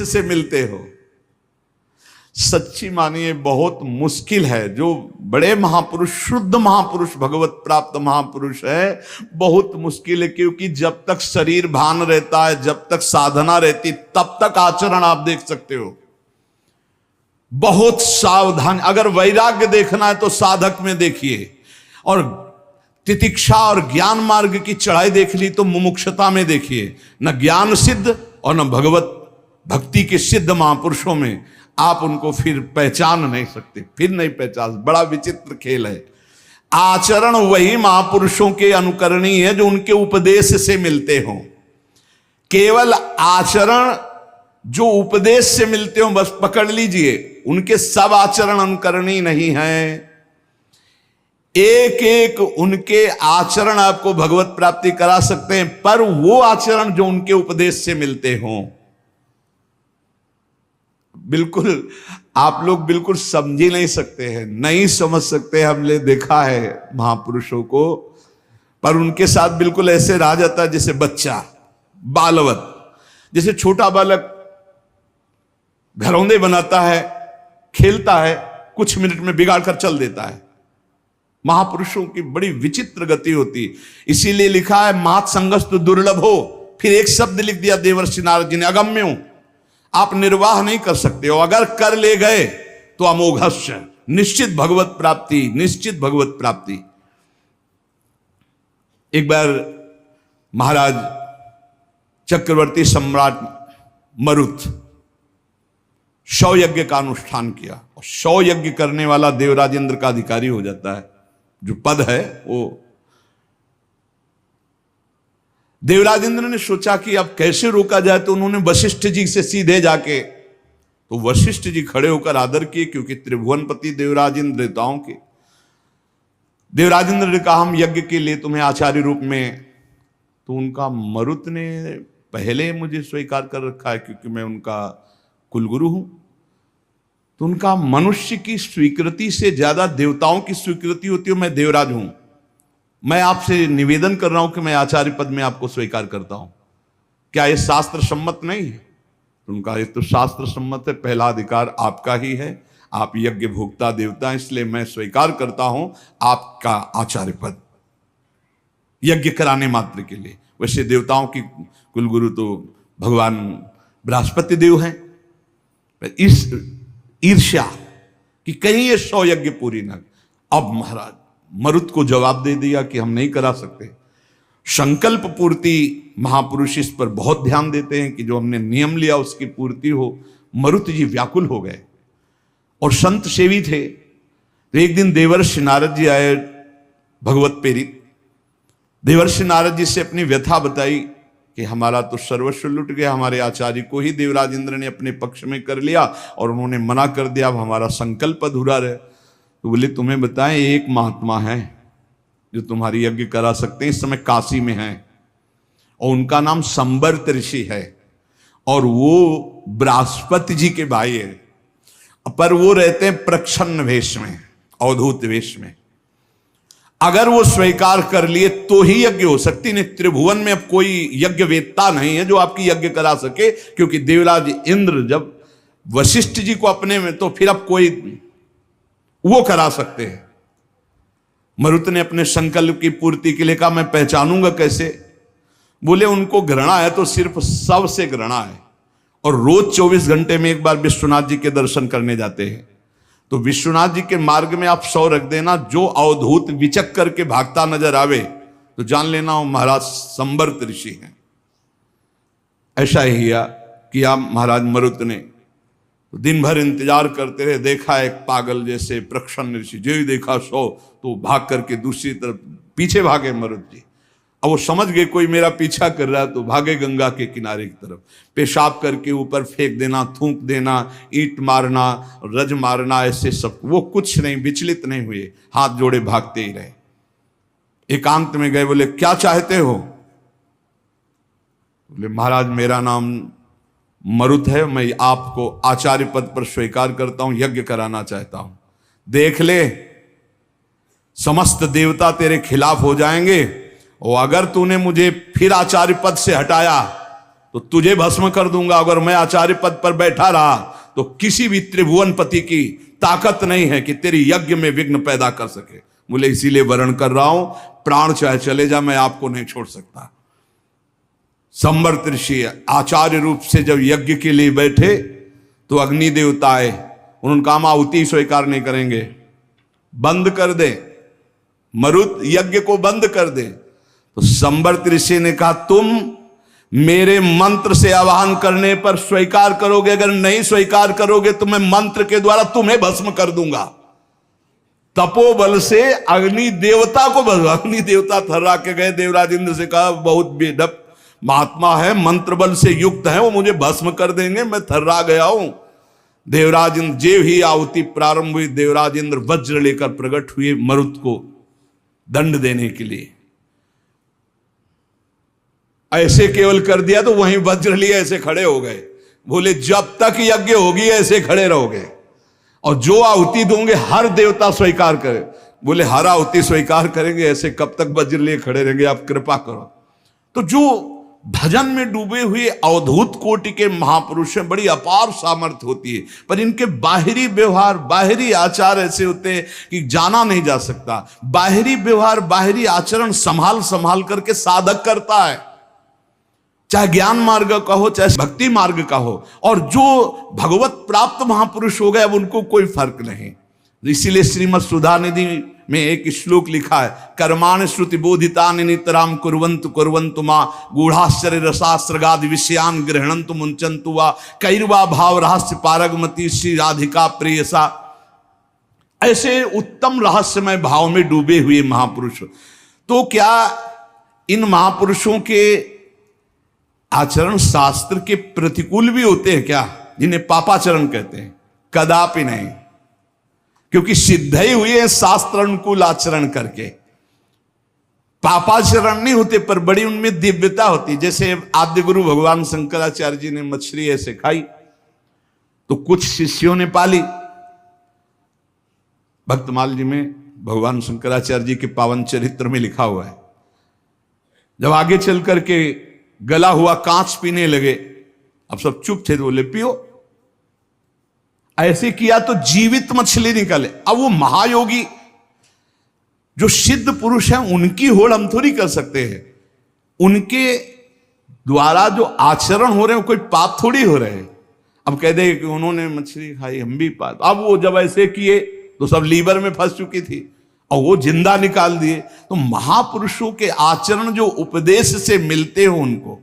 से मिलते हो। सच्ची मानिए बहुत मुश्किल है। जो बड़े महापुरुष, शुद्ध महापुरुष, भगवत प्राप्त महापुरुष है, बहुत मुश्किल है। क्योंकि जब तक शरीर भान रहता है, जब तक साधना रहती, तब तक आचरण आप देख सकते हो। बहुत सावधान। अगर वैराग्य देखना है तो साधक में देखिए, और तितिक्षा और ज्ञान मार्ग की चढ़ाई देख ली तो मुमुक्षता में देखिए। न ज्ञान सिद्ध और न भगवत भक्ति के सिद्ध महापुरुषों में आप उनको फिर पहचान नहीं सकते, फिर नहीं पहचान। बड़ा विचित्र खेल है। आचरण वही महापुरुषों के अनुकरणीय है जो उनके उपदेश से मिलते हों। केवल आचरण जो उपदेश से मिलते हो बस पकड़ लीजिए, उनके सब आचरण अनुकरणीय नहीं है। एक एक उनके आचरण आपको भगवत प्राप्ति करा सकते हैं, पर वो आचरण जो उनके उपदेश से मिलते हों। बिल्कुल आप लोग बिल्कुल समझ ही नहीं सकते हैं, नहीं समझ सकते। हमने देखा है महापुरुषों को, पर उनके साथ बिल्कुल ऐसे रहा जाता है जैसे बच्चा, बालवत। जैसे छोटा बालक घरौंदे बनाता है, खेलता है, कुछ मिनट में बिगाड़ कर चल देता है। महापुरुषों की बड़ी विचित्र गति होती। इसीलिए लिखा है मात संगस्तु दुर्लभ हो। फिर एक शब्द लिख दिया देवर्षि नारद जी ने, अगम्य हो। आप निर्वाह नहीं कर सकते हो, अगर कर ले गए तो अमोघस्य, निश्चित भगवत प्राप्ति, निश्चित भगवत प्राप्ति। एक बार महाराज चक्रवर्ती सम्राट मरुत 100 यज्ञ का अनुष्ठान किया, और 100 यज्ञ करने वाला देवराज इंद्र का अधिकारी हो जाता है। जो पद है वो देवराज इंद्र ने सोचा कि अब कैसे रोका जाए, तो उन्होंने वशिष्ठ जी से सीधे जाके, तो वशिष्ठ जी खड़े होकर आदर किए, क्योंकि त्रिभुवनपति देवराज इंद्र देवताओं के। देवराज इंद्र ने कहा हम यज्ञ के लिए तुम्हें आचार्य रूप में, तो उनका मरुत ने पहले मुझे स्वीकार कर रखा है क्योंकि मैं उनका कुलगुरु हूं। तो उनका मनुष्य की स्वीकृति से ज्यादा देवताओं की स्वीकृति होती है। मैं देवराज हूं, मैं आपसे निवेदन कर रहा हूं कि मैं आचार्य पद में आपको स्वीकार करता हूं, क्या यह शास्त्र सम्मत नहीं है? तो उनका ये तो शास्त्र सम्मत है, पहला अधिकार आपका ही है, आप यज्ञ भोक्ता देवता, इसलिए मैं स्वीकार करता हूं आपका आचार्य पद यज्ञ कराने मात्र के लिए। वैसे देवताओं की कुलगुरु तो भगवान बृहस्पति देव हैं। इस ईर्ष्या कि कहीं ये 100 यज्ञ पूरी न। अब महाराज मरुत को जवाब दे दिया कि हम नहीं करा सकते। संकल्प पूर्ति महापुरुष इस पर बहुत ध्यान देते हैं कि जो हमने नियम लिया उसकी पूर्ति हो। मरुत जी व्याकुल हो गए और संत सेवी थे। तो एक दिन देवर्षि नारद जी आए, भगवत प्रेरित। देवर्षि नारद जी से अपनी व्यथा बताई कि हमारा तो सर्वस्व लुट गया, हमारे आचार्य को ही देवराज इंद्र ने अपने पक्ष में कर लिया और उन्होंने मना कर दिया, अब हमारा संकल्प अधूरा रहे। तो बोले तुम्हें बताएं, एक महात्मा है जो तुम्हारी यज्ञ करा सकते हैं, इस समय काशी में हैं, और उनका नाम संवर्त ऋषि है, और वो बृहस्पति जी के भाई है, पर वो रहते हैं प्रच्छन्न वेश में, अवधूत वेश में। अगर वो स्वीकार कर लिए तो ही यज्ञ हो सकती, नहीं त्रिभुवन में अब कोई यज्ञ वेत्ता नहीं है जो आपकी यज्ञ करा सके। क्योंकि देवराज इंद्र जब वशिष्ठ जी को अपने में, तो फिर अब कोई वो करा सकते हैं। मरुत ने अपने संकल्प की पूर्ति के लिए कहा मैं पहचानूंगा कैसे? बोले उनको घृणा है तो सिर्फ सबसे घृणा है, और रोज 24 घंटे में एक बार विश्वनाथ जी के दर्शन करने जाते हैं। तो विश्वनाथ जी के मार्ग में आप 100 रख देना, जो अवधूत विचक करके भागता नजर आवे तो जान लेना वो महाराज संवर्त ऋषि हैं। ऐसा ही किया महाराज मरुत ने। तो दिन भर इंतजार करते रहे, देखा एक पागल जैसे प्रच्छन्न ऋषि, जो ही देखा 100 तो भाग करके दूसरी तरफ पीछे भागे मरुत जी। अब वो समझ गए कोई मेरा पीछा कर रहा है, तो भागे गंगा के किनारे की तरफ। पेशाब करके ऊपर फेंक देना, थूक देना, ईंट मारना, रज मारना, ऐसे सब। वो कुछ नहीं, विचलित नहीं हुए, हाथ जोड़े भागते ही रहे। एकांत में गए, बोले क्या चाहते हो? बोले महाराज मेरा नाम मरुत है, मैं आपको आचार्य पद पर स्वीकार करता हूं, यज्ञ कराना चाहता हूं। देख ले, समस्त देवता तेरे खिलाफ हो जाएंगे, और अगर तूने मुझे फिर आचार्य पद से हटाया तो तुझे भस्म कर दूंगा। अगर मैं आचार्य पद पर बैठा रहा तो किसी भी त्रिभुवनपति की ताकत नहीं है कि तेरी यज्ञ में विघ्न पैदा कर सके। बोले इसीलिए वर्ण कर रहा हूं, प्राण चाहे चले जा, मैं आपको नहीं छोड़ सकता। संवर्त ऋषि आचार्य रूप से जब यज्ञ के लिए बैठे तो अग्नि देवता आए, उन्होंने कहा हम आहुति स्वीकार नहीं करेंगे, बंद कर दे, मरुत यज्ञ को बंद कर दे। तो संवर्त ऋषि ने कहा तुम मेरे मंत्र से आवाहन करने पर स्वीकार करोगे, अगर नहीं स्वीकार करोगे तो मैं मंत्र के द्वारा तुम्हें भस्म कर दूंगा। तपोबल से अग्नि देवता को अग्नि देवता थर्रा के गए, देवराज इंद्र से कहा बहुत बेढप महात्मा है, मंत्र बल से युक्त है, वो मुझे भस्म कर देंगे, मैं थर्रा गया हूं। देवराज इंद्र जेव ही आहुति प्रारंभ हुई, देवराज इंद्र वज्र लेकर प्रकट हुए मरुत को दंड देने के लिए। ऐसे केवल कर दिया तो वहीं वज्र लिए ऐसे खड़े हो गए। बोले जब तक यज्ञ होगी ऐसे खड़े रहोगे, और जो आहुति दोगे हर देवता स्वीकार करे। बोले हर आहुति स्वीकार करेंगे, ऐसे कब तक वज्र लिए खड़े रहेंगे, आप कृपा करो। तो जो भजन में डूबे हुए अवधूत कोटि के महापुरुष हैं, बड़ी अपार सामर्थ्य होती है, पर इनके बाहरी व्यवहार, बाहरी आचार ऐसे होते हैं कि जाना नहीं जा सकता। बाहरी व्यवहार, बाहरी आचरण संभाल संभाल करके साधक करता है, चाहे ज्ञान मार्ग का हो चाहे भक्ति मार्ग का हो। और जो भगवत प्राप्त महापुरुष हो गए अब उनको कोई फर्क नहीं। इसीलिए श्रीमद् सुधानिधि में एक श्लोक लिखा है, कर्माण श्रुति बोधितानि नितराम कुर्वन्तु कुर्वन्तु मा गूढ़ाश्चर्य रसास्त्रगादि विषयान गृह्णन्तु मुंचन्तु वा कैर्वा भाव रहस्य पारगमती श्री राधिका प्रेयसा। ऐसे उत्तम रहस्यमय भाव में डूबे हुए महापुरुष। तो क्या इन महापुरुषों के आचरण शास्त्र के प्रतिकूल भी होते हैं क्या, जिन्हें पापाचरण कहते हैं? कदापि नहीं, क्योंकि सिद्ध ही हुए हैं शास्त्र अनुकूल आचरण करके। पापाचरण नहीं होते, पर बड़ी उनमें दिव्यता होती। जैसे आद्य गुरु भगवान शंकराचार्य जी ने मछली ऐसे खाई तो कुछ शिष्यों ने पाली। भक्तमाल जी में भगवान शंकराचार्य जी के पावन चरित्र में लिखा हुआ है, जब आगे चल करके गला हुआ कांच पीने लगे, अब सब चुप थे तो बोले पियो। ऐसे किया तो जीवित मछली निकले। अब वो महायोगी जो सिद्ध पुरुष हैं उनकी होड़ हम थोड़ी कर सकते हैं, उनके द्वारा जो आचरण हो रहे हैं कोई पाप थोड़ी हो रहे हैं। अब कह दे कि उन्होंने मछली खाई हम भी पाप। अब वो जब ऐसे किए तो सब लीवर में फंस चुकी थी और वो जिंदा निकाल दिए। तो महापुरुषों के आचरण जो उपदेश से मिलते हो उनको